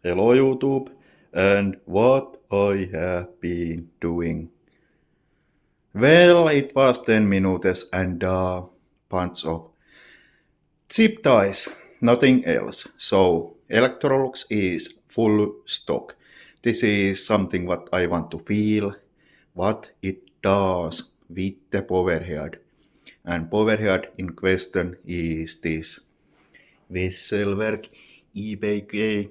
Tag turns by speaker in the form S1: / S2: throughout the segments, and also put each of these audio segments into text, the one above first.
S1: Hello YouTube, and what I have been doing. Well, it was 10 minutes and a bunch of zip ties, nothing else. So Electrolux is full stock. This is something what I want to feel, what it does with the powerhead. And powerhead in question is this Wessel Werk EBK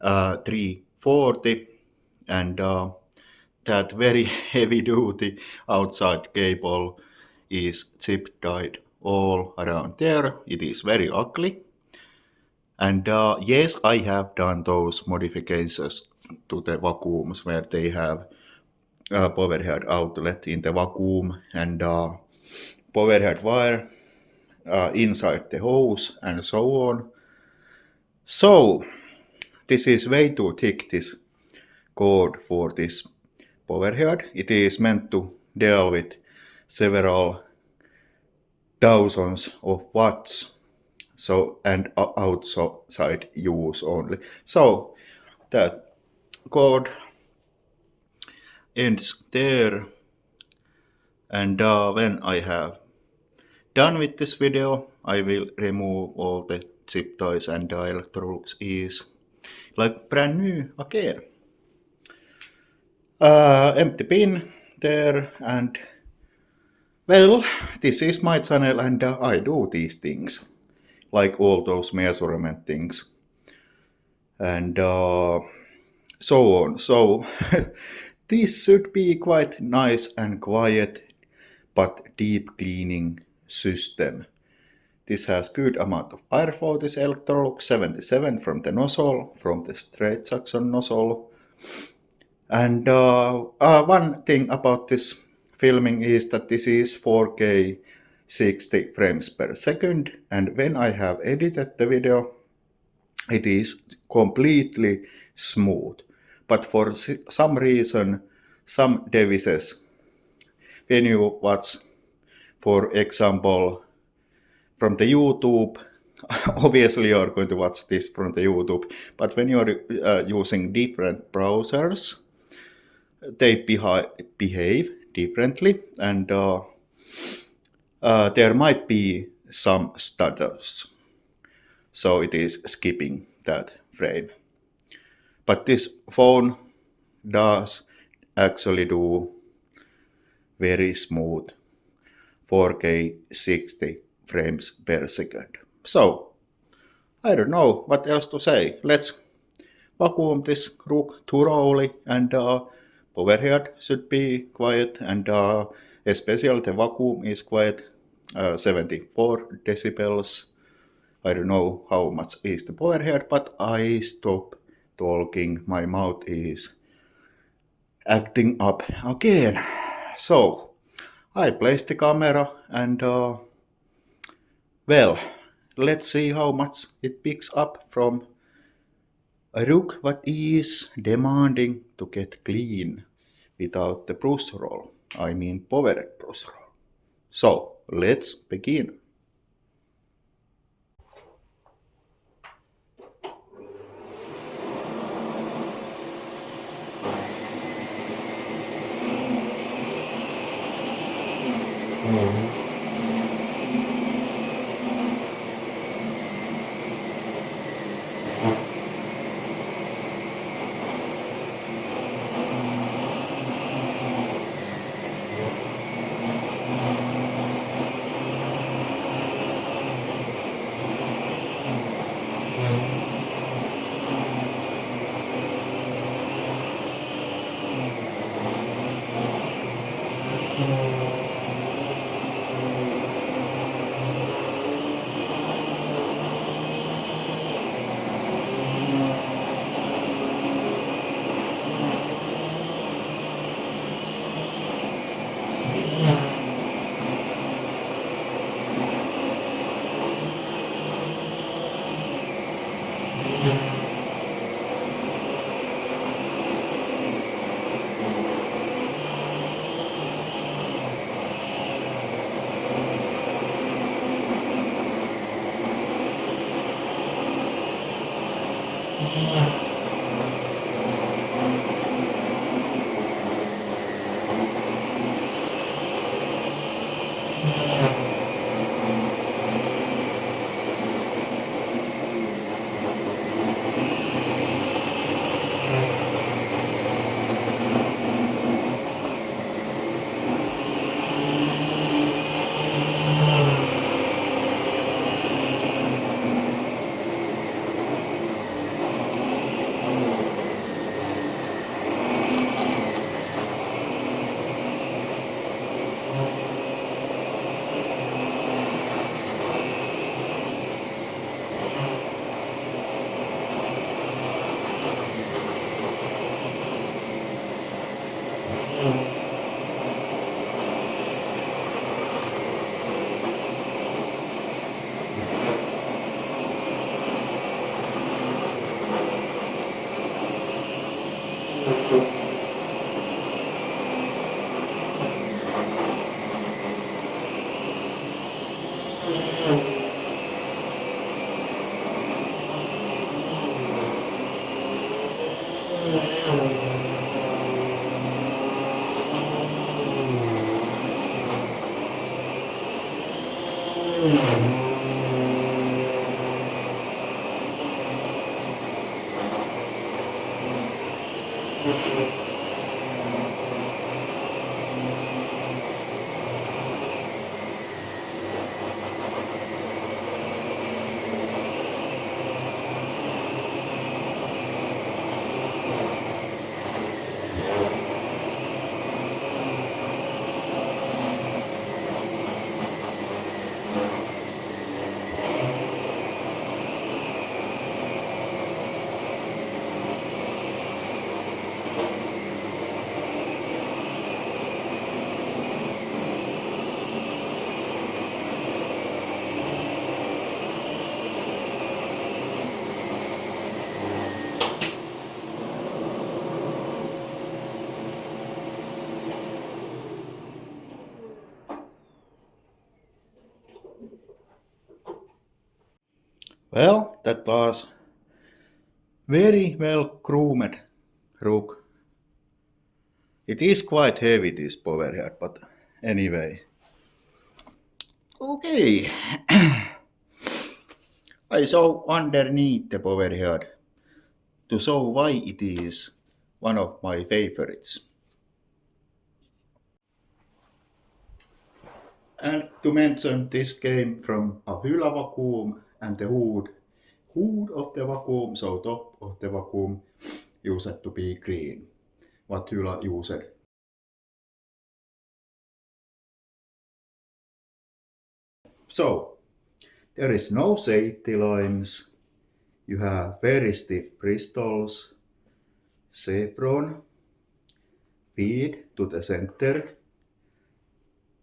S1: 340 and that very heavy duty outside cable is zip tied all around there. It is very ugly. And yes, I have done those modifications to the vacuums where they have powerhead outlet in the vacuum and powerhead wire inside the hose and so on. So this is way too thick, this cord for this powerhead. It is meant to deal with several thousands of watts, so and outside use only. So that cord ends there, and when I have done with this video, I will remove all the zip ties and the Electrolux is like brand new again. Empty bin there, and well, this is my channel and I do these things, like all those measurement things and so on. So this should be quite nice and quiet but deep cleaning system. This has good amount of airflow, this Electrolux 77 from the nozzle, from the straight suction nozzle. And one thing about this filming is that this is 4K 60 frames per second, and when I have edited the video it is completely smooth. But for some reason, some devices, when you watch, for example, from the YouTube, obviously you are going to watch this from the YouTube, but when you are using different browsers, they behave differently, and there might be some stutters. So it is skipping that frame. But this phone does actually do very smooth 4K 60 frames per second. So I don't know what else to say. Let's vacuum this rook thoroughly, and overhead should be quiet, and especially the vacuum is quiet, 74 decibels. I don't know how much is the powerhead, but I stop talking. My mouth is acting up again. So I place the camera and well, let's see how much it picks up from a rook what is demanding to get clean without the brush roll. I mean powerhead brush roll. So let's begin. Well, that was very well groomed rook. It is quite heavy, this powerhead, but anyway. Okay. I saw underneath the powerhead to show why it is one of my favorites. And to mention, this came from a Hula vacuum, and the hood of the vacuum, so top of the vacuum, used to be green. What Hula used. So there is no safety lines. You have very stiff bristles, chevron, feed to the center,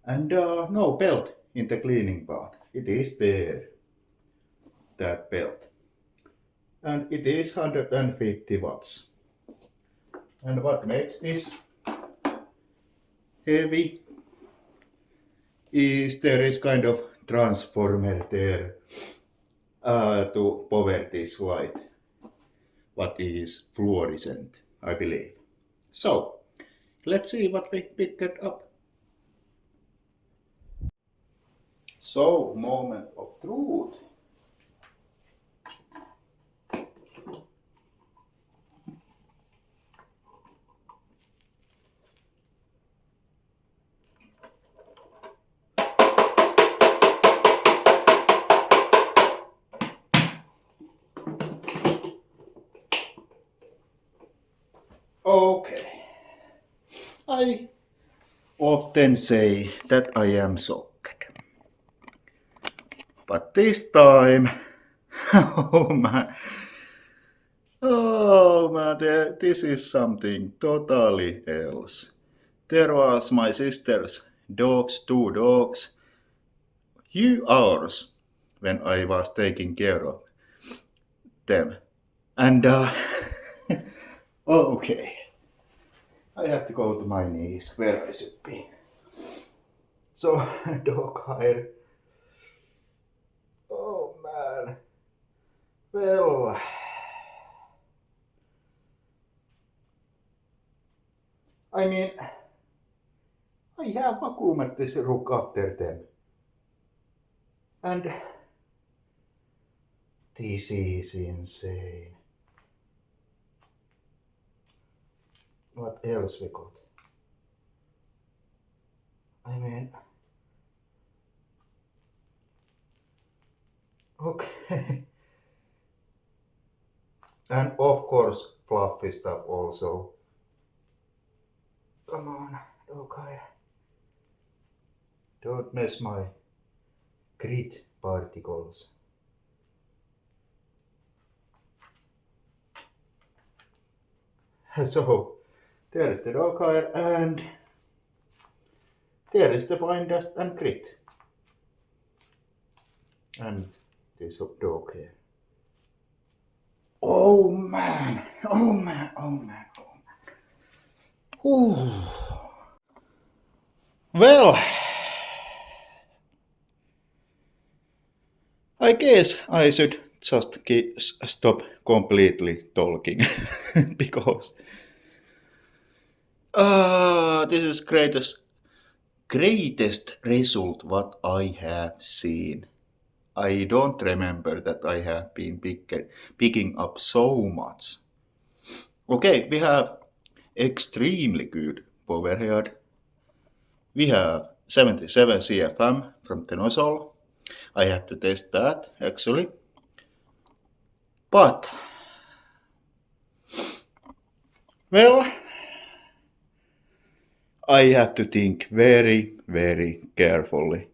S1: and no belt in the cleaning part. It is there, that belt. And it is 150 watts. And what makes this heavy is there is kind of transformer there to power this light, what is fluorescent, I believe. So, let's see what we picked up. So, moment of truth. Okay. I often say that I am shocked. But this time, oh man, this is something totally else. There was my sister's dogs, two dogs, few hours when I was taking care of them. And okay, I have to go to my knees where I should be. So dog hire. Oh man. Well, I mean, I have vacuumed this rook after them. And this is insane. What else we got? I mean, okay. And of course, fluffy stuff also. Come on, okay. Don't mess my grit particles. So, there is the dog hair, and there is the fine dust and grit. And this dog hair. Oh man, oh man, oh man, oh man. Ooh. Well, I guess I should just stop completely talking because this is greatest result what I have seen. I don't remember that I have been picking up so much. Okay, we have extremely good powerhead. We have 77 CFM from the nozzle. I have to test that actually. But, well, I have to think very, very carefully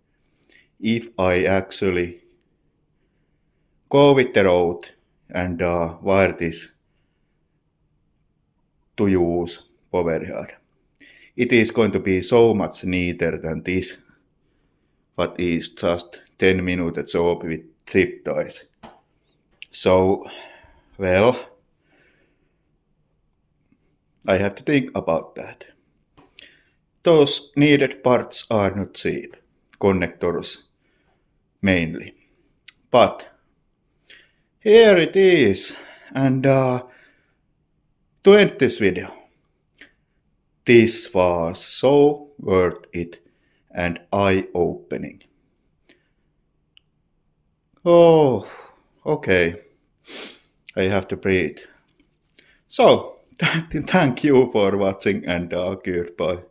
S1: if I actually go with the road and wire this to use powerhead. It is going to be so much neater than this, but is just 10-minute job with zip ties. So, well, I have to think about that. Those needed parts are not cheap, connectors mainly. But here it is, and to end this video, this was so worth it and eye-opening. Oh, okay, I have to breathe. So, thank you for watching and goodbye.